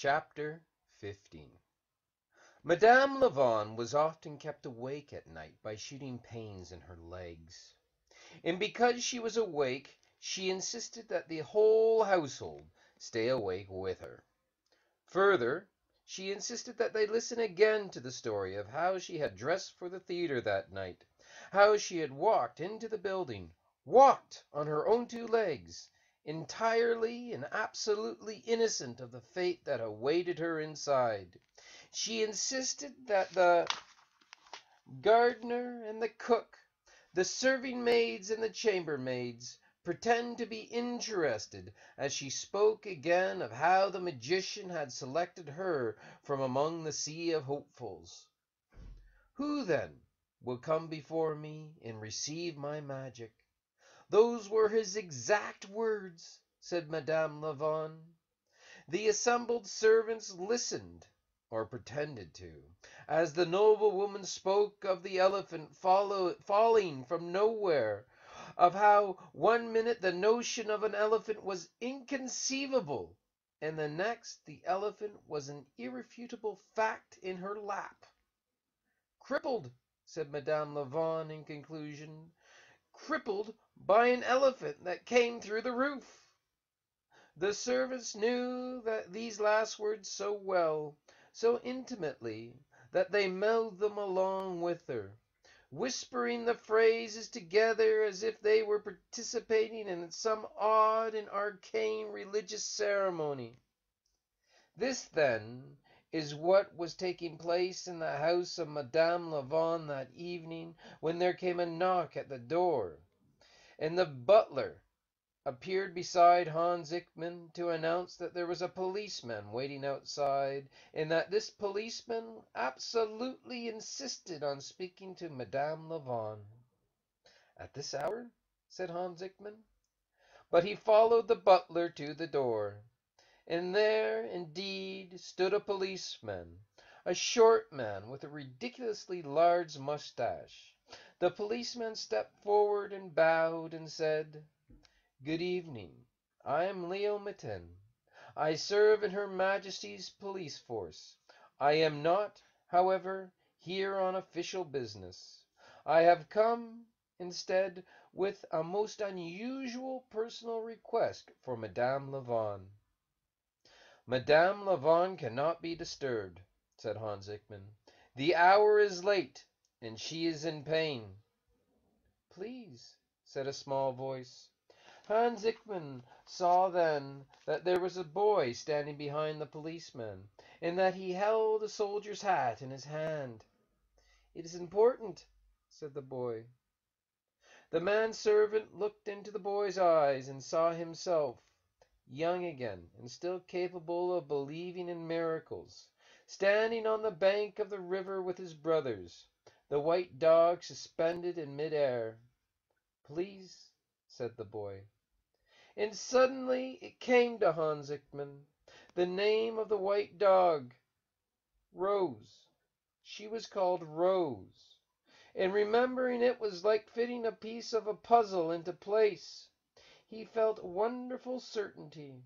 Chapter 15. Madame Lavon was often kept awake at night by shooting pains in her legs, and because she was awake, she insisted that the whole household stay awake with her. Further, she insisted that they listen again to the story of how she had dressed for the theater that night, how she had walked into the building, walked on her own two legs, entirely and absolutely innocent of the fate that awaited her inside. She insisted that the gardener and the cook, the serving maids and the chambermaids, pretend to be interested as she spoke again of how the magician had selected her from among the sea of hopefuls. Who, then, will come before me and receive my magic? Those were his exact words, said Madame Lavon. The assembled servants listened, or pretended to, as the noble woman spoke of the elephant falling from nowhere, of how one minute the notion of an elephant was inconceivable, and the next the elephant was an irrefutable fact in her lap. Crippled, said Madame Lavon in conclusion, crippled by an elephant that came through the roof. The servants knew that these last words so well, so intimately, that they mouthed them along with her, whispering the phrases together as if they were participating in some odd and arcane religious ceremony. This, then, is what was taking place in the house of Madame Lavon that evening when there came a knock at the door, and the butler appeared beside Hans Ickman to announce that there was a policeman waiting outside, and that this policeman absolutely insisted on speaking to Madame Lavon. At this hour? Said Hans Ickman. But he followed the butler to the door, and there, indeed, stood a policeman, a short man with a ridiculously large mustache. The policeman stepped forward and bowed and said, "Good evening. I am Leo Mitten. I serve in Her Majesty's police force. I am not, however, here on official business. I have come, instead, with a most unusual personal request for Madame Lavon." "Madame Lavon cannot be disturbed," said Hans Ickman. "The hour is late, and she is in pain." "Please," said a small voice. Hans Ickman saw then that there was a boy standing behind the policeman, and that he held a soldier's hat in his hand. "It is important," said the boy. The manservant looked into the boy's eyes and saw himself, young again and still capable of believing in miracles, standing on the bank of the river with his brothers, the white dog suspended in mid-air. "Please," said the boy. And suddenly it came to Hans Ickman, the name of the white dog, Rose. She was called Rose, and remembering it was like fitting a piece of a puzzle into place. He felt wonderful certainty.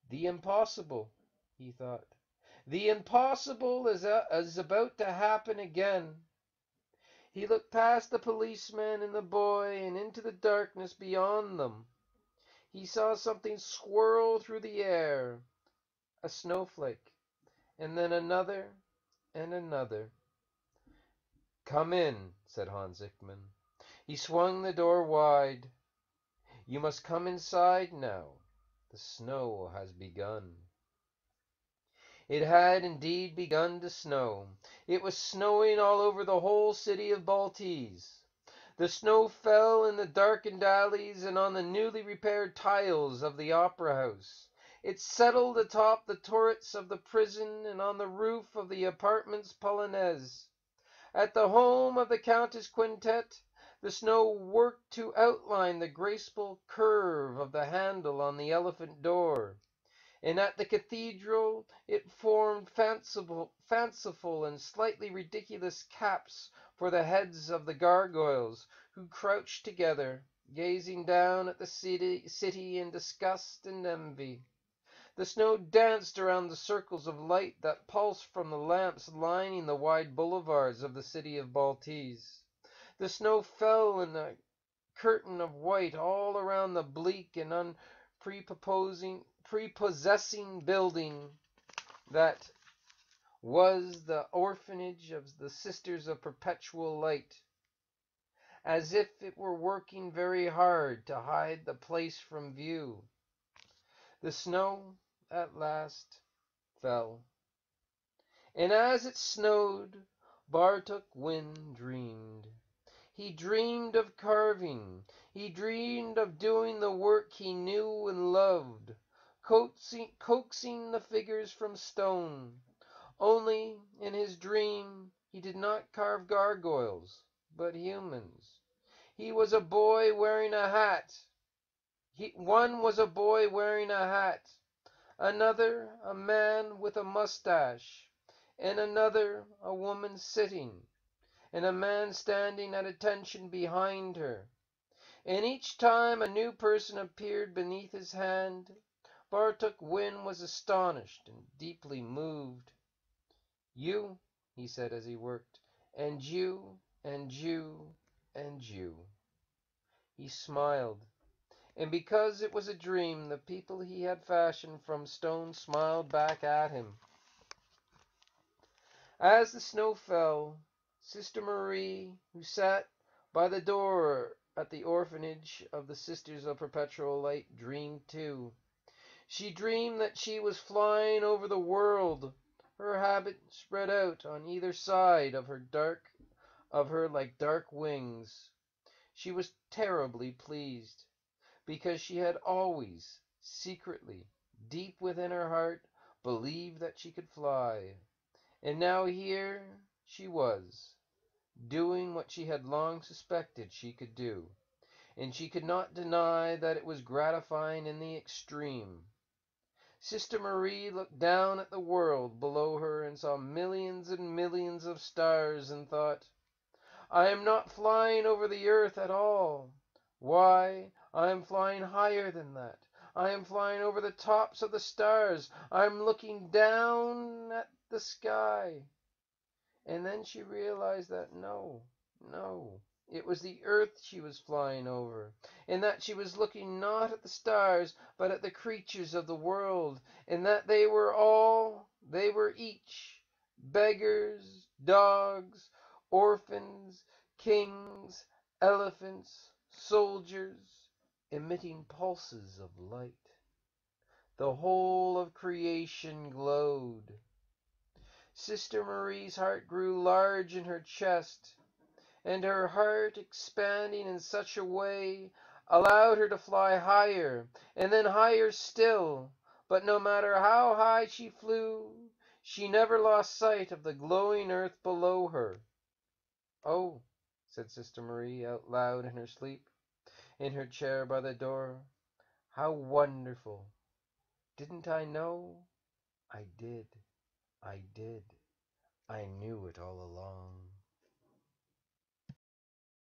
The impossible, he thought. The impossible is about to happen again. He looked past the policeman and the boy and into the darkness beyond them. He saw something swirl through the air, a snowflake, and then another and another. "Come in," said Hans Ickman. He swung the door wide. "You must come inside now. The snow has begun." It had indeed begun to snow. It was snowing all over the whole city of Baltese. The snow fell in the darkened alleys and on the newly repaired tiles of the opera house. It settled atop the turrets of the prison and on the roof of the apartments Polonaise. At the home of the Countess Quintet, the snow worked to outline the graceful curve of the handle on the elephant door. And at the cathedral it formed fanciful and slightly ridiculous caps for the heads of the gargoyles, who crouched together, gazing down at the city in disgust and envy. The snow danced around the circles of light that pulsed from the lamps lining the wide boulevards of the city of Baltese. The snow fell in a curtain of white all around the bleak and prepossessing building that was the orphanage of the Sisters of Perpetual Light, as if it were working very hard to hide the place from view. The snow at last fell, and as it snowed, Bartok Wynn dreamed. He dreamed of carving. He dreamed of doing the work he knew and loved, coaxing the figures from stone. Only, in his dream, he did not carve gargoyles, but humans. He was a boy wearing a hat. One was a boy wearing a hat, another a man with a mustache, and another a woman sitting, and a man standing at attention behind her. And each time a new person appeared beneath his hand, Bartok Wynn was astonished and deeply moved. "You," he said as he worked, "and you, and you, and you." He smiled, and because it was a dream, the people he had fashioned from stone smiled back at him. As the snow fell, Sister Marie, who sat by the door at the orphanage of the Sisters of Perpetual Light, dreamed too. She dreamed that she was flying over the world, her habit spread out on either side of her like dark wings. She was terribly pleased, because she had always, secretly, deep within her heart, believed that she could fly. And now here she was, doing what she had long suspected she could do, and she could not deny that it was gratifying in the extreme. Sister Marie looked down at the world below her and saw millions and millions of stars and thought, "I am not flying over the earth at all. Why, I am flying higher than that. I am flying over the tops of the stars. I am looking down at the sky." And then she realized that no, it was the earth she was flying over, and that she was looking not at the stars, but at the creatures of the world, and that they were each, beggars, dogs, orphans, kings, elephants, soldiers, emitting pulses of light. The whole of creation glowed. Sister Marie's heart grew large in her chest, and her heart, expanding in such a way, allowed her to fly higher, and then higher still. But no matter how high she flew, she never lost sight of the glowing earth below her. "Oh," said Sister Marie out loud in her sleep, in her chair by the door, "how wonderful! Didn't I know? I did. I knew it all along."